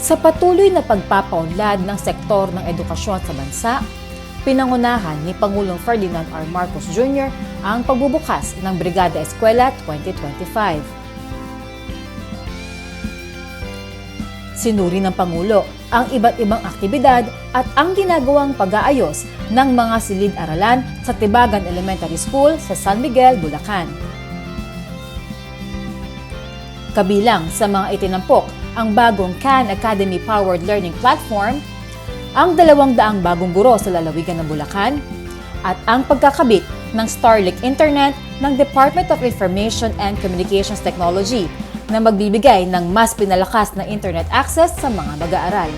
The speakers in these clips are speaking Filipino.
Sa patuloy na pagpapaunlad ng sektor ng edukasyon sa bansa, pinangunahan ni Pangulong Ferdinand R. Marcos Jr. ang pagbubukas ng Brigada Eskwela 2025. Sinuri ng Pangulo ang iba't ibang aktibidad at ang ginagawang pag-aayos ng mga silid-aralan sa Tibagan Elementary School sa San Miguel, Bulacan. Kabilang sa mga itinampok ang bagong Khan Academy Powered Learning Platform, ang 200 bagong guro sa lalawigan ng Bulacan, at ang pagkakabit ng Starlink Internet ng Department of Information and Communications Technology na magbibigay ng mas pinalakas na internet access sa mga mag-aaral.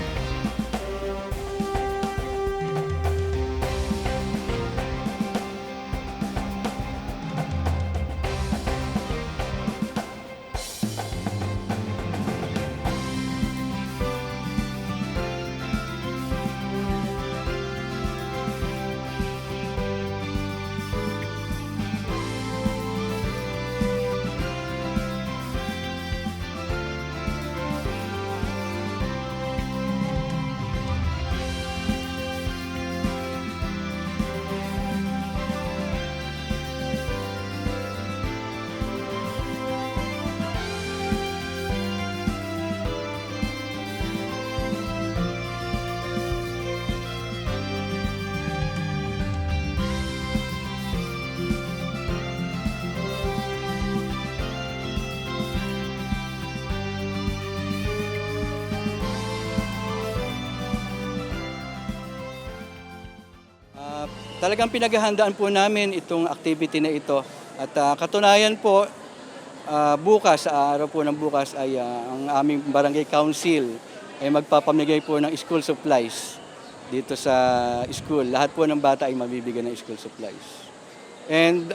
Talagang pinaghahandaan po namin itong activity na ito. At katunayan po, bukas, sa araw po ng bukas ay ang aming barangay council ay magpapamigay po ng school supplies dito sa school. Lahat po ng bata ay mabibigyan ng school supplies. And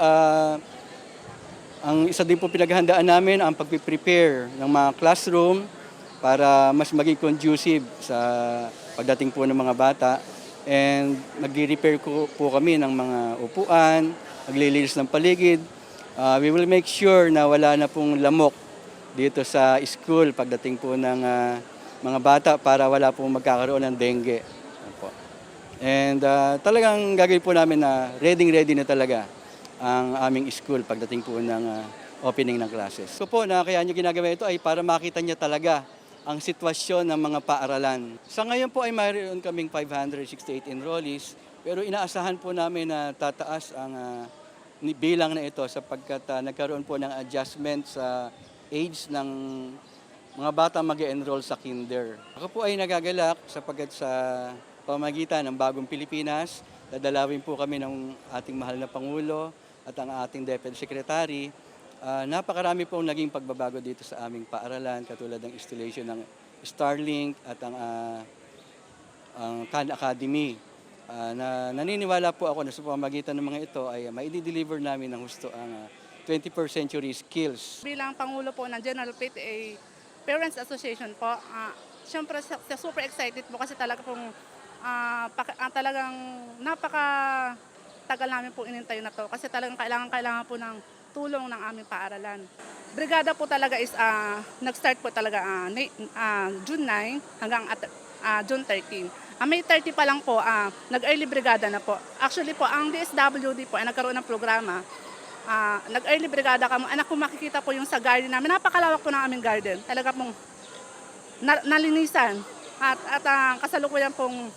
ang isa din po pinaghahandaan namin ang pag-prepare ng mga classroom para mas maging conducive sa pagdating po ng mga bata. And mag-repair po kami ng mga upuan, maglilinis ng paligid. We will make sure na wala na pong lamok dito sa school pagdating po ng mga bata para wala pong magkakaroon ng dengue. And talagang gagawin po namin na ready na talaga ang aming school pagdating po ng opening ng classes. So po na kaya nyo ginagawa ito ay para makita niya talaga ang sitwasyon ng mga paaralan. Sa ngayon po ay mayroon kaming 568 enrollees, pero inaasahan po namin na tataas ang bilang na ito sapagkat nagkaroon po ng adjustment sa age ng mga bata mag-enroll sa kinder. Ako po ay nagagalak sapagkat sa pamamagitan ng Bagong Pilipinas, dadalawin po kami ng ating mahal na Pangulo at ang ating Deputy Secretary. Napakarami pong naging pagbabago dito sa aming paaralan, katulad ng installation ng Starlink at ang Khan Academy. Naniniwala po ako na sa pamamagitan ng mga ito ay maidi-deliver namin ng husto ang 21st century skills. Bilang Pangulo po ng General PTA Parents Association po, siyempre super excited po kasi talaga pong talagang napaka-tagal namin po inintay na to kasi talagang kailangan po ng tulong ng aming paaralan. Brigada po talaga is nag-start po talaga June 9 hanggang June 13. May 30 pa lang po, nag-early brigada na po. Actually po, ang DSWD po ay nagkaroon ng programa. Nag-early brigada kami. Anak ko makikita po yung sa garden namin. Napakalawak po ng aming garden. Talaga pong nalinisan. At kasalukuyan pong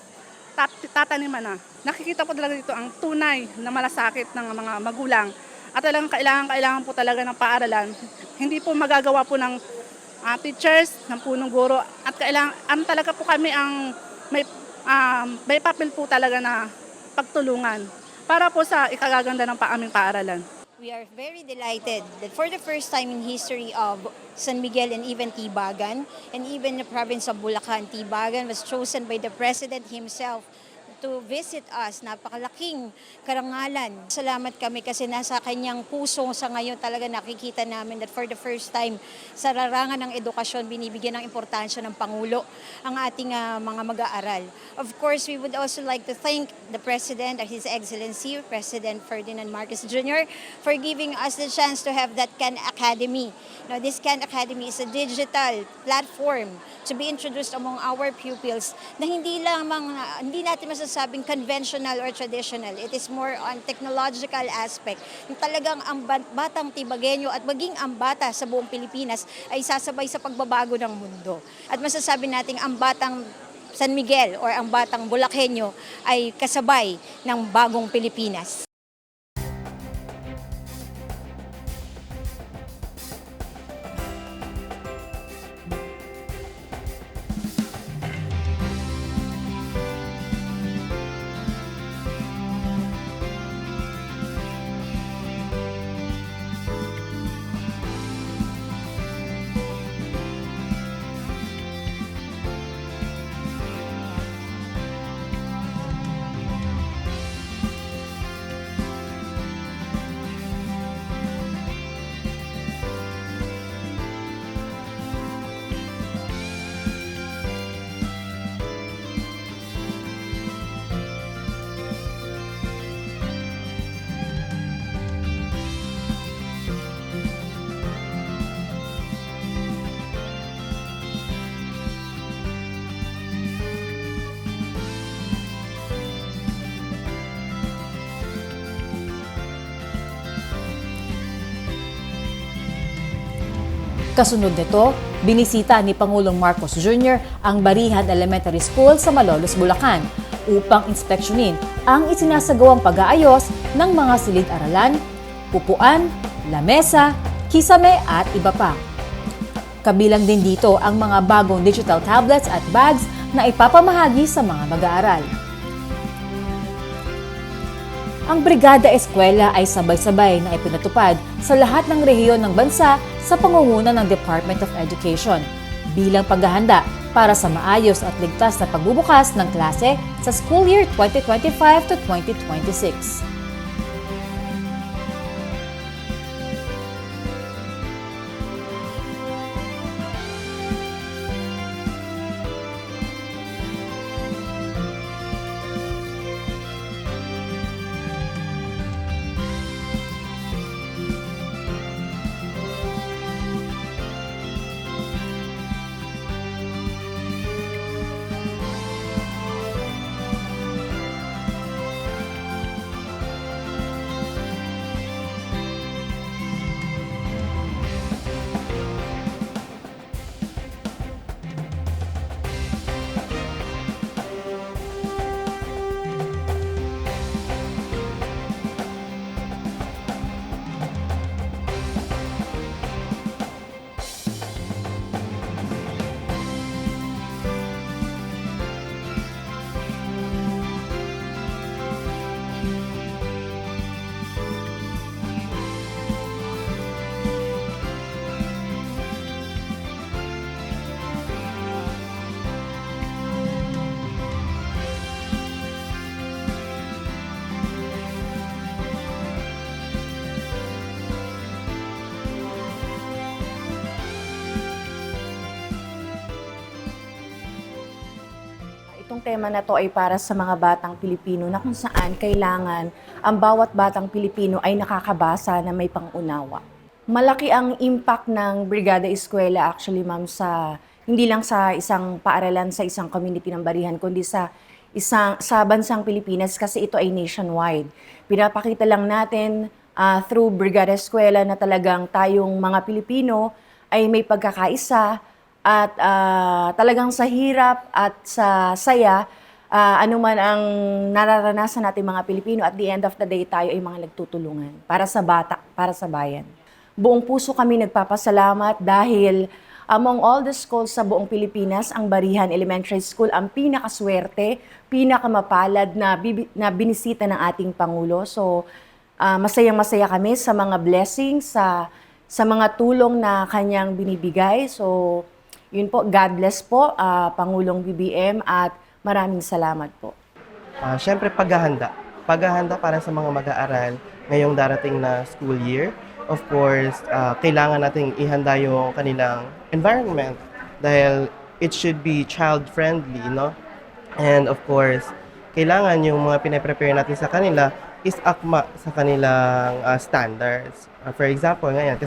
tataniman na. Nakikita po talaga dito ang tunay na malasakit ng mga magulang. At talagang kailangan po talaga ng paaralan. Hindi po magagawa po ng teachers, ng punong guro. At kailangan talaga po kami ang may papel po talaga na pagtulungan para po sa ikagaganda ng aming paaralan. We are very delighted that for the first time in history of San Miguel and even Tibagan, and even the province of Bulacan, Tibagan was chosen by the President himself to visit us. Napakalaking karangalan. Salamat kami kasi nasa kanyang puso sa ngayon talaga nakikita namin that for the first time sa larangan ng edukasyon, binibigyan ng importansya ng Pangulo ang ating mga mag-aaral. Of course, we would also like to thank the President, His Excellency, President Ferdinand Marcos Jr., for giving us the chance to have that Khan Academy. Now, this Khan Academy is a digital platform to be introduced among our pupils na hindi natin masasabing conventional or traditional. It is more on technological aspect. Yung talagang ang batang Tibagueño at maging ang bata sa buong Pilipinas ay sasabay sa pagbabago ng mundo. At masasabi natin ang batang San Miguel or ang batang Bulakenyo ay kasabay ng bagong Pilipinas. Kasunod nito, binisita ni Pangulong Marcos Jr. ang Barihan Elementary School sa Malolos, Bulacan upang inspeksyonin ang isinasagawang pag-aayos ng mga silid-aralan, upuan, lamesa, kisame at iba pa. Kabilang din dito ang mga bagong digital tablets at bags na ipapamahagi sa mga mag-aaral. Ang Brigada Eskwela ay sabay-sabay na ipinatupad sa lahat ng rehiyon ng bansa sa pangunguna ng Department of Education bilang paghahanda para sa maayos at ligtas na pagbubukas ng klase sa school year 2025 to 2026. Itong tema na to ay para sa mga batang Pilipino na kung saan kailangan ang bawat batang Pilipino ay nakakabasa na may pangunawa. Malaki ang impact ng Brigada Eskwela actually, ma'am, hindi lang sa isang paaralan, sa isang community ng Barihan, kundi sa bansang Pilipinas kasi ito ay nationwide. Pinapakita lang natin through Brigada Eskwela na talagang tayong mga Pilipino ay may pagkakaisa at talagang sa hirap at sa saya, anuman ang nararanasan natin mga Pilipino, at the end of the day tayo ay mga nagtutulungan para sa bata, para sa bayan. Buong puso kami nagpapasalamat dahil among all the schools sa buong Pilipinas, ang Barihan Elementary School ang pinakaswerte, pinakamapalad na binisita ng ating Pangulo. So, masayang-masaya kami sa mga blessings, sa mga tulong na kanyang binibigay. So, yun po, God bless po, Pangulong BBM, at maraming salamat po. Siyempre, paghahanda. Paghahanda para sa mga mag-aaral ngayong darating na school year. Of course, kailangan nating ihanda yung kanilang environment dahil it should be child-friendly, no? And of course, kailangan yung mga pinaprepare natin sa kanila is akma sa kanilang standards. For example, ngayon,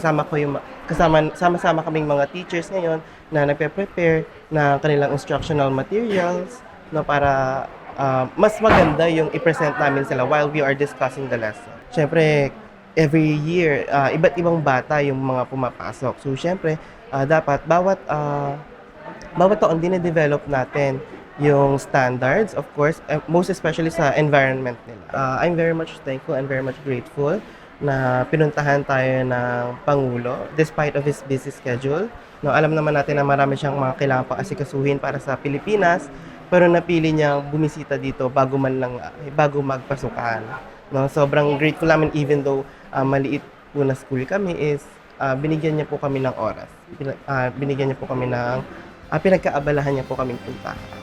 sama-sama kaming mga teachers ngayon na nagpe-prepare ng kanilang instructional materials no, para mas maganda yung i-present namin sila while we are discussing the lesson. Siyempre, every year, iba't ibang bata yung mga pumapasok. So, siyempre, dapat bawat taon dine-develop natin yung standards, of course, most especially sa environment nila. I'm very much thankful and very much grateful na pinuntahan tayo ng Pangulo despite of his busy schedule. No, alam naman natin na marami siyang mga kailangan pang asikasuhin para sa Pilipinas, pero napili niyang bumisita dito bago magpasukan. No, sobrang grateful namin even though maliit po na school kami is binigyan niya po kami ng oras. Binigyan niya po kami ng pinagkaabalahan niya po kaming puntahan.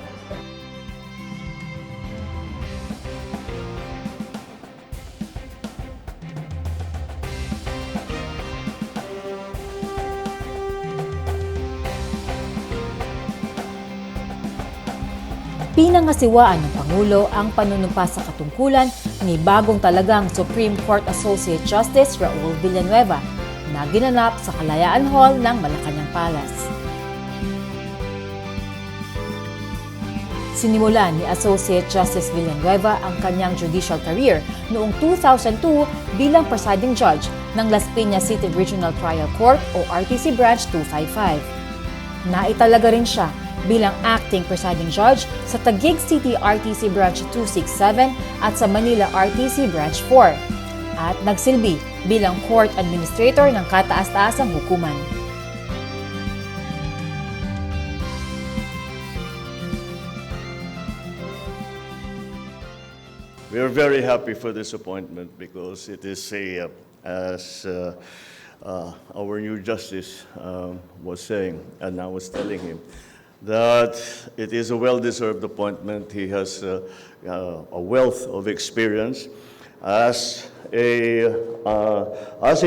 Pinangasiwaan ng Pangulo ang panunumpa sa katungkulan ni bagong talagang Supreme Court Associate Justice Raul Villanueva na ginanap sa Kalayaan Hall ng Malacanang Palace. Sinimulan ni Associate Justice Villanueva ang kanyang judicial career noong 2002 bilang presiding judge ng Las Piñas City Regional Trial Court o RTC Branch 255. Naitalaga rin siya bilang acting presiding judge sa Taguig City RTC Branch 267 at sa Manila RTC Branch 4 at nagsilbi bilang court administrator ng kataas-taasang hukuman. We are very happy for this appointment because it is our new justice was saying, and I was telling him, that it is a well-deserved appointment. He has a wealth of experience as a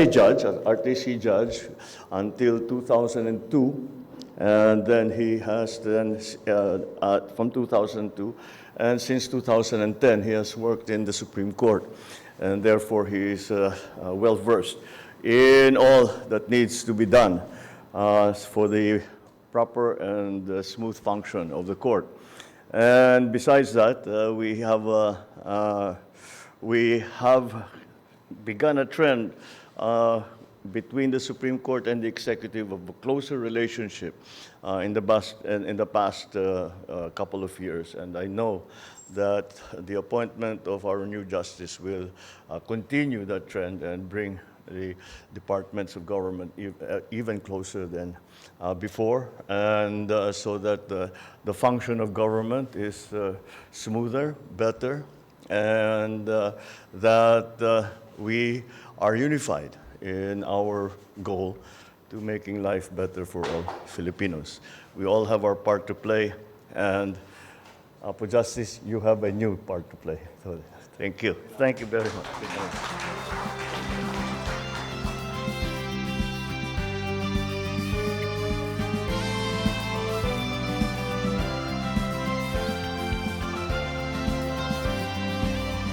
judge, an RTC judge, until 2002, and then he has from 2002, and since 2010 he has worked in the Supreme Court, and therefore he is well-versed in all that needs to be done for the proper and smooth function of the court. And besides that, we have begun a trend between the Supreme Court and the executive of a closer relationship in the past couple of years. And I know that the appointment of our new justice will continue that trend and bring the departments of government even closer than before, and so that the function of government is smoother, better, and that we are unified in our goal to making life better for all Filipinos. We all have our part to play, and Apo Justice, you have a new part to play. So, thank you. Thank you very much.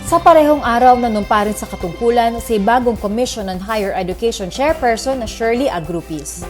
Sa parehong araw, nanumpa rin sa katungkulan si bagong Commission on Higher Education Chairperson na Shirley Agrupis.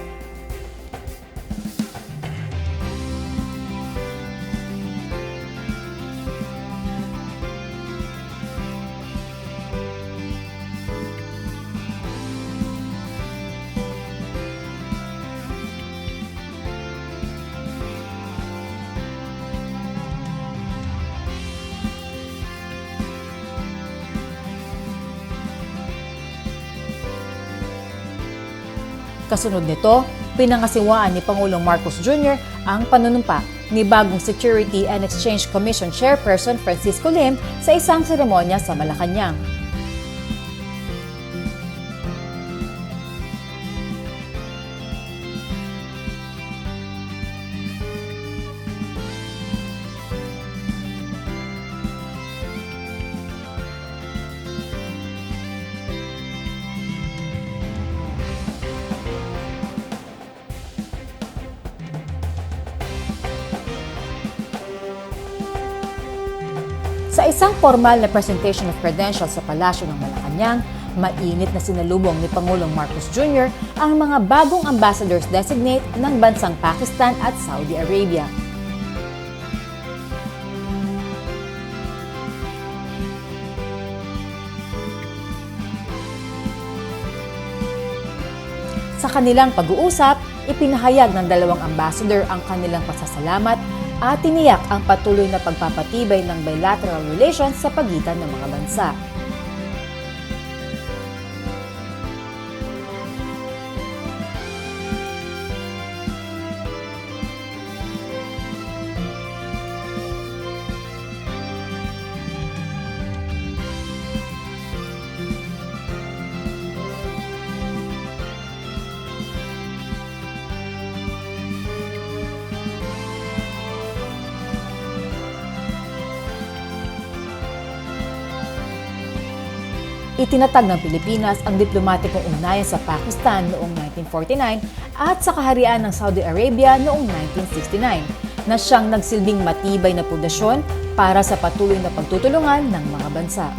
Kasunod nito, pinangasiwaan ni Pangulong Marcos Jr. ang panunumpa ni bagong Security and Exchange Commission Chairperson Francisco Lim sa isang seremonya sa Malacanang. Sa isang formal na presentation of credentials sa Palasyo ng Malacanang, mainit na sinalubong ni Pangulong Marcos Jr. ang mga bagong ambassadors designate ng bansang Pakistan at Saudi Arabia. Sa kanilang pag-uusap, ipinahayag ng dalawang ambassador ang kanilang pasasalamat at tiniyak ang patuloy na pagpapatibay ng bilateral relations sa pagitan ng mga bansa. Itinatag ng Pilipinas ang diplomatikong ugnayan sa Pakistan noong 1949 at sa kaharian ng Saudi Arabia noong 1969 na siyang nagsilbing matibay na pundasyon para sa patuloy na pagtutulungan ng mga bansa.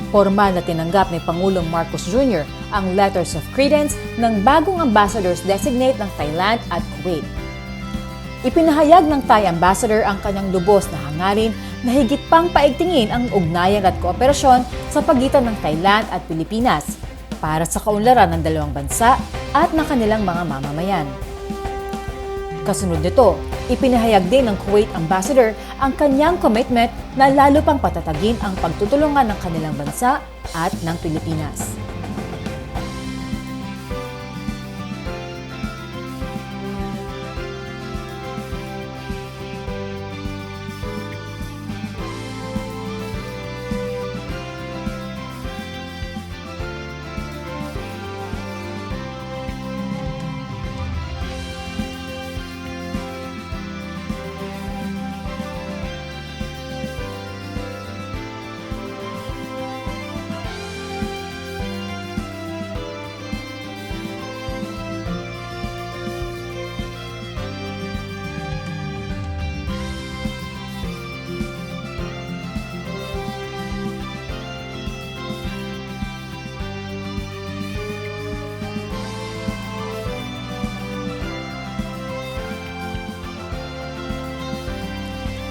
Formal na tinanggap ni Pangulong Marcos Jr. ang letters of credence ng bagong ambassadors designate ng Thailand at Kuwait. Ipinahayag ng Thai ambassador ang kanyang lubos na hangarin na higit pang paigtingin ang ugnayan at kooperasyon sa pagitan ng Thailand at Pilipinas para sa kaunlaran ng dalawang bansa at ng kanilang mga mamamayan. Kasunod nito, ipinahayag din ng Kuwait ambassador ang kanyang commitment na lalo pang patatagin ang pagtutulungan ng kanilang bansa at ng Pilipinas.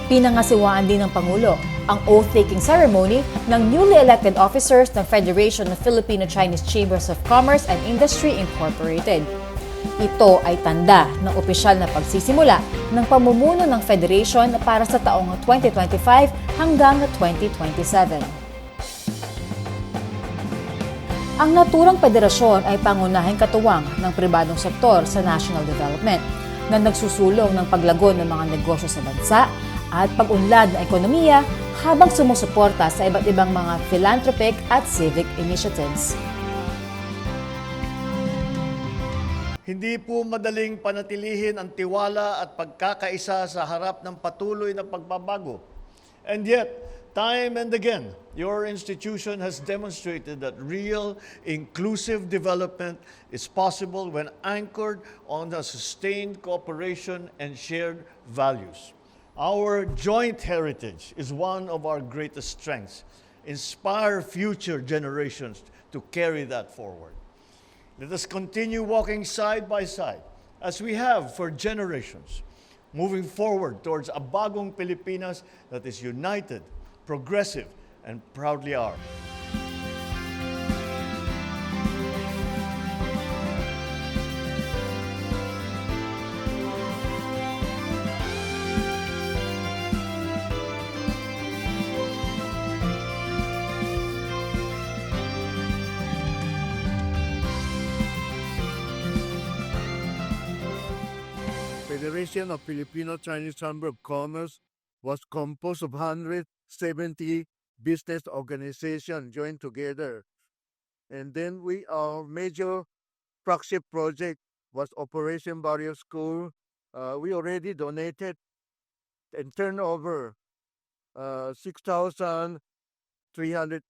Pinangasiwaan din ng Pangulo ang oath-taking ceremony ng newly elected officers ng Federation of Filipino-Chinese Chambers of Commerce and Industry Incorporated. Ito ay tanda ng opisyal na pagsisimula ng pamumuno ng Federation para sa taong 2025 hanggang 2027. Ang naturang federasyon ay pangunahing katuwang ng pribadong sektor sa national development na nagsusulong ng paglago ng mga negosyo sa bansa at pag-unlad ng ekonomiya habang sumusuporta sa iba't ibang mga philanthropic at civic initiatives. Hindi po madaling panatilihin ang tiwala at pagkakaisa sa harap ng patuloy na pagbabago. And yet, time and again, your institution has demonstrated that real, inclusive development is possible when anchored on a sustained cooperation and shared values. Our joint heritage is one of our greatest strengths. Inspire future generations to carry that forward. Let us continue walking side by side, as we have for generations, moving forward towards a bagong Pilipinas that is united, progressive, and proudly ours. Federation of Filipino-Chinese Chamber of Commerce was composed of 170 business organizations joined together. And then our major flagship project was Operation Barrier School. We already donated and turned over 6,300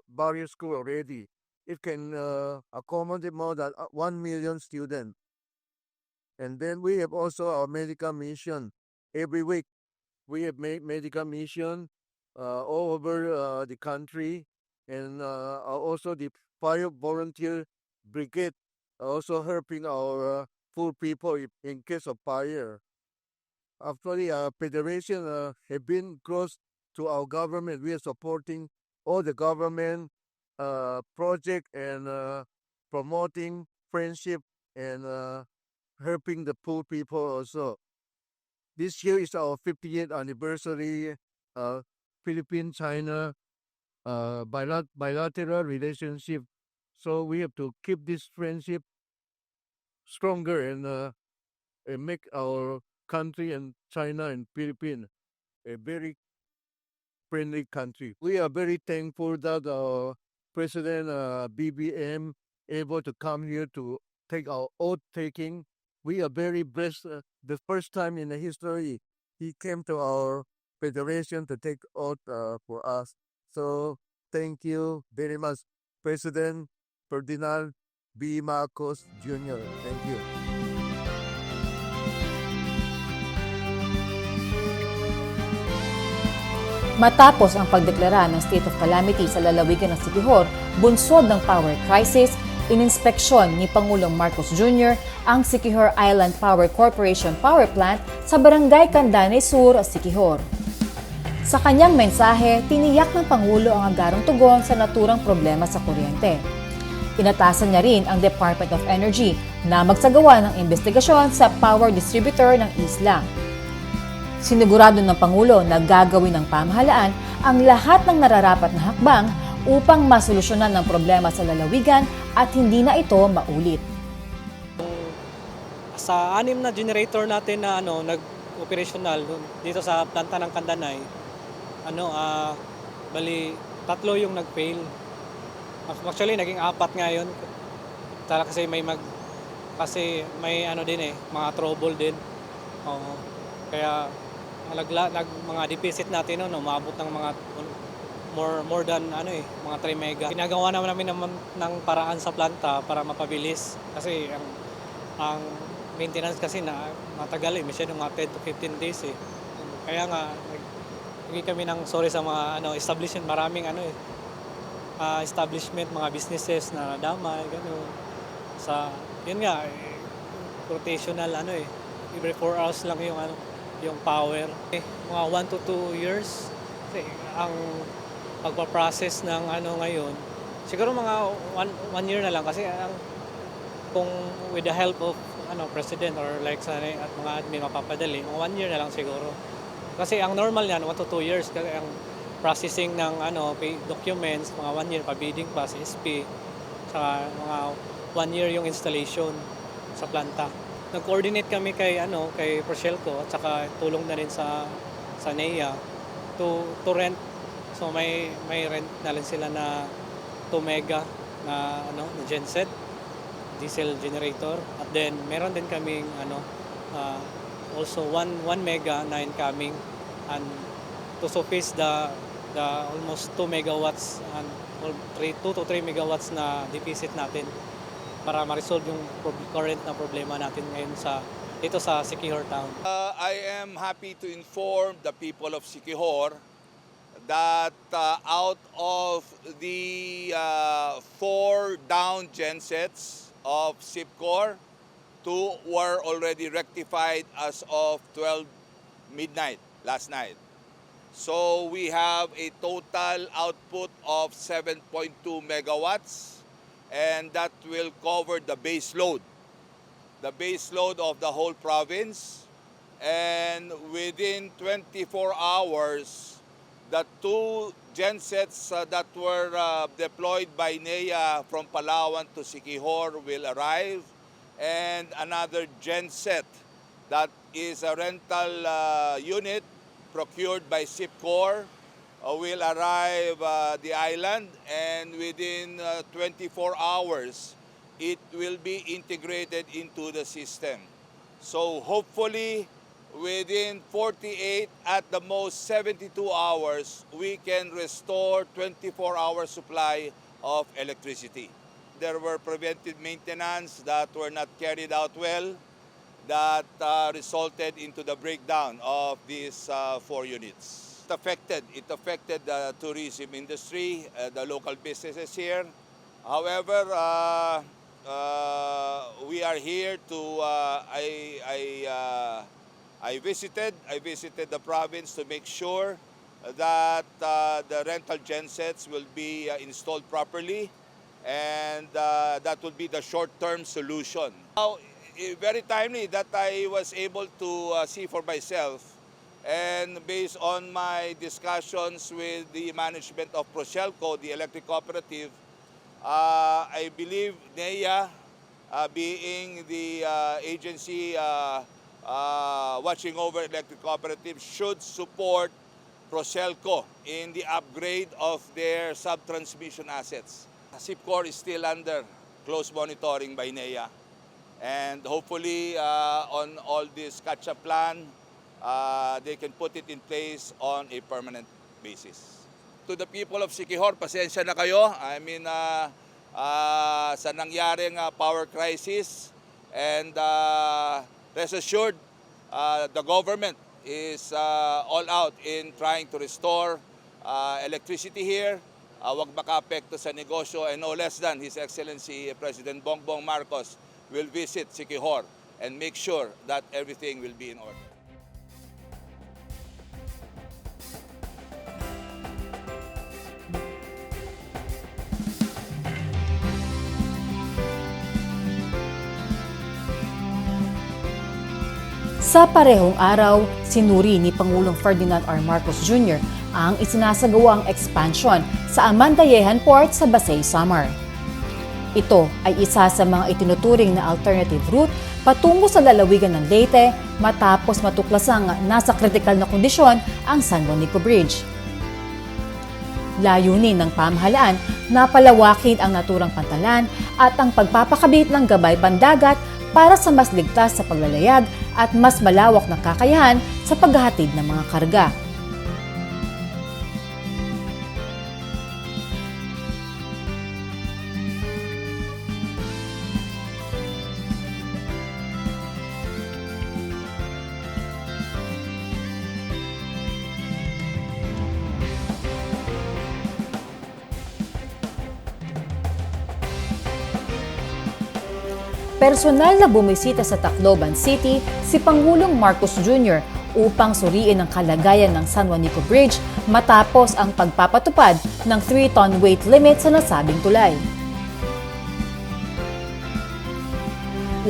barrier school already. It can accommodate more than 1 million students. And then we have also our medical mission. Every week, we have medical mission all over the country, and also the fire volunteer brigade also helping our poor people in case of fire. Actually, our federation have been close to our government. We are supporting all the government project and promoting friendship and helping the poor people also. This year is our 50th anniversary Philippine-China bilateral relationship. So we have to keep this friendship stronger and make our country and China and Philippines a very friendly country. We are very thankful that our President BBM able to come here to take our oath taking. We are very blessed. The first time in the history, he came to our federation to take oath for us. So thank you very much, President Ferdinand B. Marcos Jr. Thank you. Matapos ang pagdeklara ng state of calamity sa lalawigan ng Siquijor, bunsod ng power crisis, ininspeksyon ni Pangulong Marcos Jr. ang Siquijor Island Power Corporation Power Plant sa Barangay Candanay Sur, Siquijor. Sa kanyang mensahe, tiniyak ng Pangulo ang agarang tugon sa naturang problema sa kuryente. Inatasan niya rin ang Department of Energy na magsagawa ng investigasyon sa power distributor ng isla. Sinigurado ng Pangulo na gagawin ng pamahalaan ang lahat ng nararapat na hakbang upang masolusyonan ang problema sa lalawigan at hindi na ito maulit. Sa 6 na generator natin na nag-operational dito sa planta ng Candanay, bali 3 yung nag-fail. Actually naging 4 ngayon. Kasi may din mga trouble din. Kaya mga deficit natin umabot ng mga more than mga 3 mega. Ginagawa namin ng paraan sa planta para mapabilis kasi ang maintenance kasi na matagal masyadong mga 10 to 15 days Kaya nga naging kami ng sorry sa mga establishment, maraming establishment, mga businesses na nadamay gano'n. Yun nga rotational every 4 hours lang yung power. Mga 1 to 2 years kasi ang pagpa-process ng ngayon, siguro mga 1 year na lang kasi kung with the help of president or like sa at mga admin mapapadali, mga 1 year na lang siguro. Kasi ang normal niyan 1 to 2 years kasi ang processing ng documents mga 1 year pa bidding pa sa SP Saka mga 1 year yung installation sa planta. Nag-coordinate kami kay Proscelco at saka tulong na rin sa NEA to rent. So may rent na rin sila na 2 mega na na genset, diesel generator. At then meron din kaming also 1 mega na incoming, and to suffice the almost 2 megawatts and 2 to 3 megawatts na deficit natin para ma-resolve yung current na problema natin ngayon dito sa Siquijor Town. I am happy to inform the people of Siquijor that out of the 4 down gensets of SIPCOR, 2 were already rectified as of 12 midnight last night. So we have a total output of 7.2 megawatts, and that will cover the base load of the whole province. And within 24 hours, the 2 gensets that were deployed by NEA from Palawan to Siquijor will arrive, and another genset that is a rental unit procured by SIPCOR will arrive the island, and within 24 hours it will be integrated into the system. So hopefully within 48 at the most 72 hours we can restore 24-hour supply of electricity. There were preventive maintenance that were not carried out well, that resulted into the breakdown of these 4 units. It affected the tourism industry, the local businesses here. However, we are here to, I visited the province to make sure that the rental gensets will be installed properly, and that will be the short-term solution. Now, very timely that I was able to see for myself, and based on my discussions with the management of Proscelco, the electric cooperative, I believe NEA, being the agency watching over electric cooperatives, should support Proscelco in the upgrade of their sub-transmission assets. SIPCOR is still under close monitoring by NEA. And hopefully, on all this catch-up plan, they can put it in place on a permanent basis. To the people of Siquijor, pasensya na kayo. I mean, sa nangyaring power crisis, and rest assured, the government is all out in trying to restore electricity here. Wag makaapekto sa negosyo, and no less than His Excellency President Bongbong Marcos will visit Siquijor and make sure that everything will be in order. Sa parehong araw, sinuri ni Pangulong Ferdinand R. Marcos Jr. ang isinasagawang expansion sa Amandayehan Port sa Basay, Samar. Ito ay isa sa mga itinuturing na alternative route patungo sa lalawigan ng Leyte matapos matuklasang nasa kritikal na kondisyon ang San Juanico Bridge. Layunin ng pamahalaan na palawakin ang naturang pantalan at ang pagpapakabit ng gabay pandagat para sa mas ligtas sa paglalayag at mas malawak na kakayahan sa paghahatid ng mga karga. Personal na bumisita sa Tacloban City si Pangulong Marcos Jr. upang suriin ang kalagayan ng San Juanico Bridge matapos ang pagpapatupad ng 3-ton weight limit sa nasabing tulay.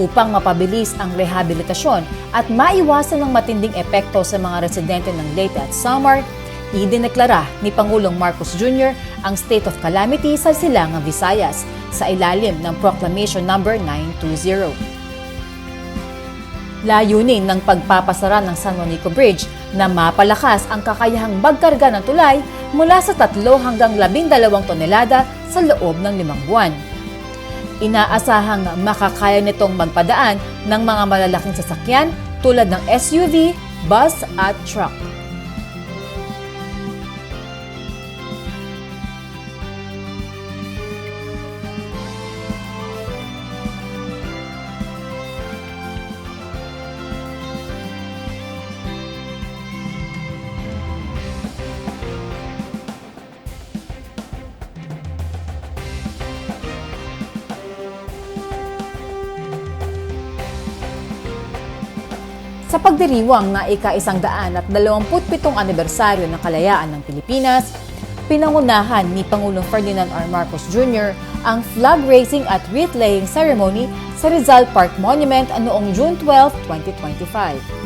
Upang mapabilis ang rehabilitasyon at maiwasan ang matinding epekto sa mga residente ng Leyte at Samar, Idineklara ni Pangulong Marcos Jr. ang state of calamity sa Silangang Visayas sa ilalim ng Proclamation No. 920. Layunin ng pagpapasara ng San Juanico Bridge na mapalakas ang kakayahang magkarga ng tulay mula sa 3 hanggang 12 tonelada sa loob ng 5 buwan. Inaasahang makakaya nitong magpadaan ng mga malalaking sasakyan tulad ng SUV, bus at truck. Sa pagdiriwang na ika-127 anibersaryo ng kalayaan ng Pilipinas, pinangunahan ni Pangulong Ferdinand R. Marcos Jr. ang flag raising at wreath-laying ceremony sa Rizal Park Monument noong June 12, 2025.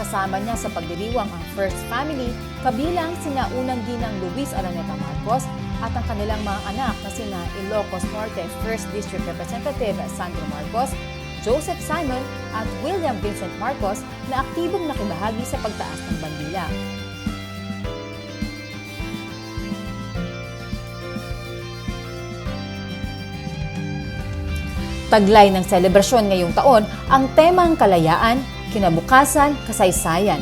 Kasama niya sa pagdiriwang ang First Family, kabilang sina unang ginang Luis Araneta Marcos at ang kanilang mga anak na sina Ilocos Norte 1st District Representative Sandro Marcos, Joseph Simon at William Vincent Marcos na aktibong nakibahagi sa pagtaas ng bandila. Taglay ng selebrasyon ngayong taon ang temang kalayaan, kinabukasan, kasaysayan.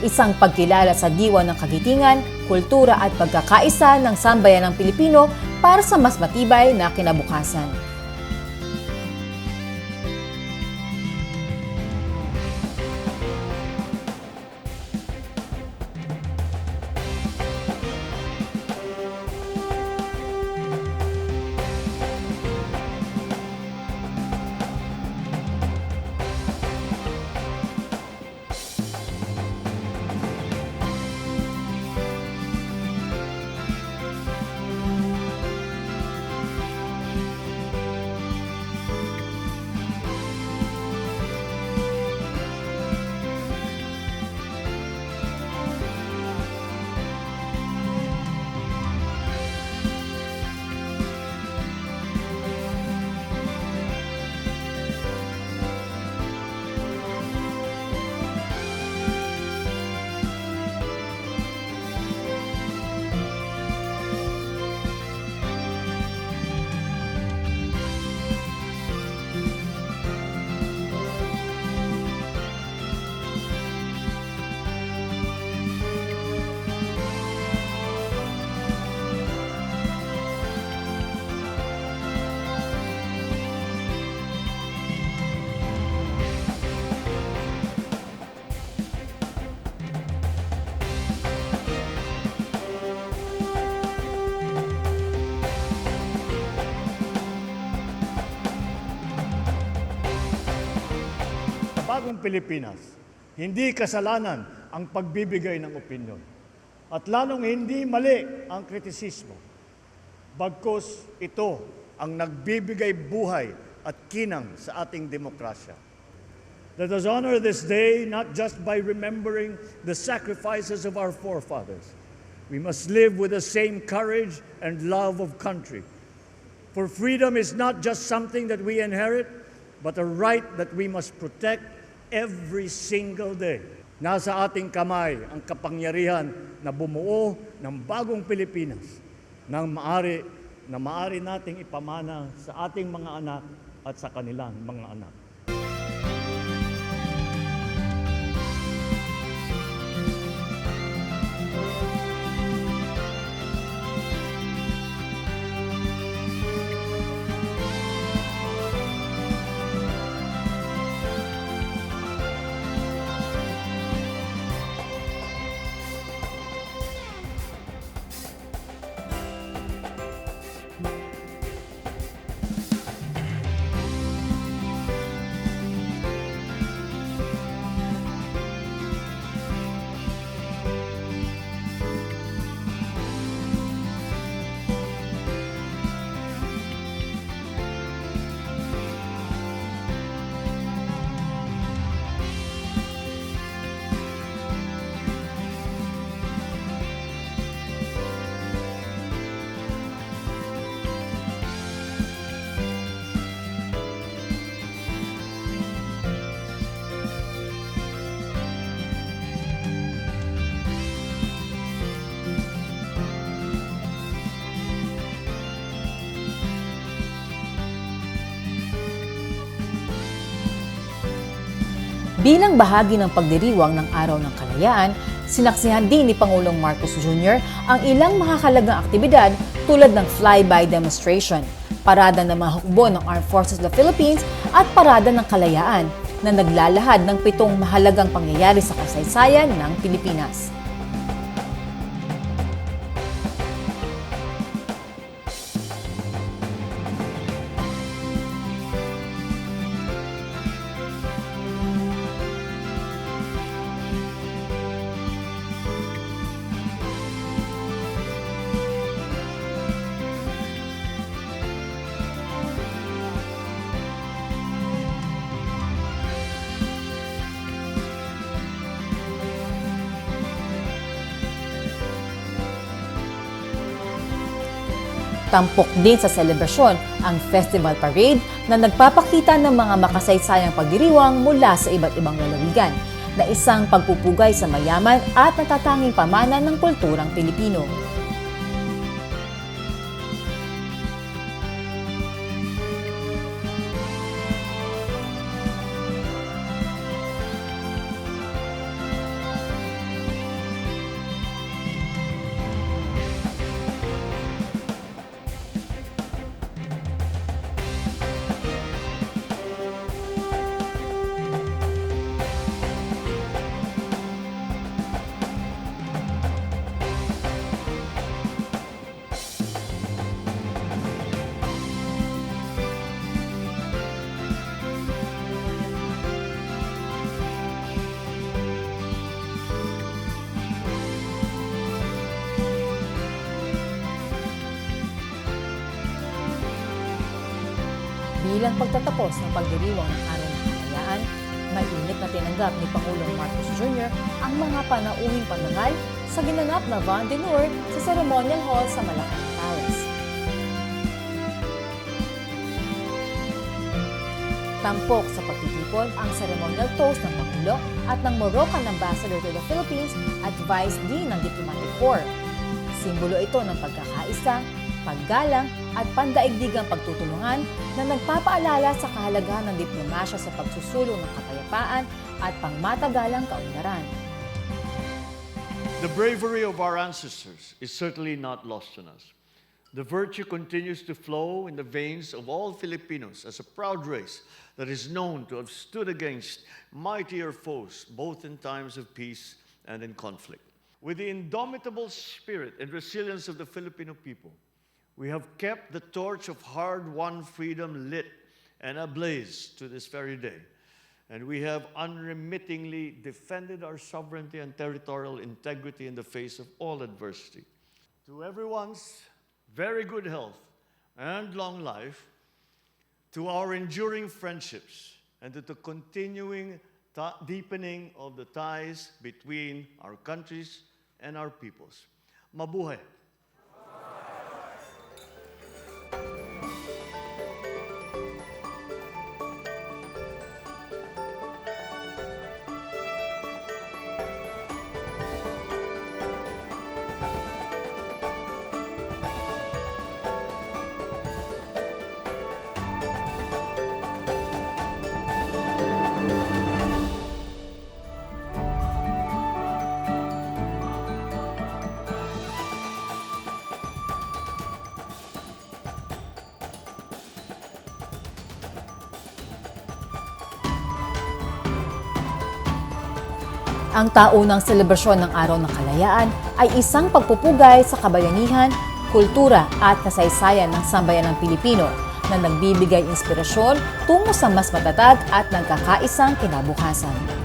Isang pagkilala sa diwa ng kagitingan, kultura at pagkakaisa ng sambayanang Pilipino para sa mas matibay na kinabukasan. Bagong Pilipinas, hindi kasalanan ang pagbibigay ng opinyon at lalong hindi mali ang kritisismo. Bagkus ito ang nagbibigay buhay at kinang sa ating demokrasya. Let us honor this day not just by remembering the sacrifices of our forefathers. We must live with the same courage and love of country. For freedom is not just something that we inherit, but a right that we must protect every single day. Nasa ating kamay ang kapangyarihan na bumuo ng bagong Pilipinas na maaari nating ipamana sa ating mga anak at sa kanilang mga anak. Bilang bahagi ng pagdiriwang ng Araw ng Kalayaan, sinaksihan din ni Pangulong Marcos Jr. ang ilang makakalagang aktibidad tulad ng flyby demonstration, parada ng mga hukbo ng Armed Forces of the Philippines at parada ng kalayaan na naglalahad ng 7 mahalagang pangyayari sa kasaysayan ng Pilipinas. Tampok din sa selebrasyon ang Festival Parade na nagpapakita ng mga makasaysayang pagdiriwang mula sa iba't ibang lalawigan na isang pagpupugay sa mayaman at natatanging pamana ng kulturang Pilipino. Bilang pagtatapos ng pagdiriwang ng Araw ng Kalayaan, mainit na tinanggap ni Pangulong Marcos Jr. ang mga panauhing pandangal sa ginanap na Vande d'Honneur sa Ceremonial Hall sa Malacanang Palace. Tampok sa pagtitipon ang ceremonial toast ng Pangulo at ng Moroccan Ambassador to the Philippines at Vice Dean ng Diplomatic Corps. Simbolo ito ng pagkakaisa, paggalang at pandaigdigang pagtutulungan na nagpapaalala sa kahalagahan ng diplomasya sa pagsusulong ng kapayapaan at pangmatagalang kaunlaran. The bravery of our ancestors is certainly not lost on us. The virtue continues to flow in the veins of all Filipinos as a proud race that is known to have stood against mightier foes, both in times of peace and in conflict. With the indomitable spirit and resilience of the Filipino people, we have kept the torch of hard-won freedom lit and ablaze to this very day. And we have unremittingly defended our sovereignty and territorial integrity in the face of all adversity. To everyone's very good health and long life, to our enduring friendships, and to the continuing deepening of the ties between our countries and our peoples. Mabuhay! Ang taunang selebrasyon ng Araw ng Kalayaan ay isang pagpupugay sa kabayanihan, kultura at kasaysayan ng sambayanang Pilipino na nagbibigay inspirasyon tungo sa mas matatag at nagkakaisang kinabukasan.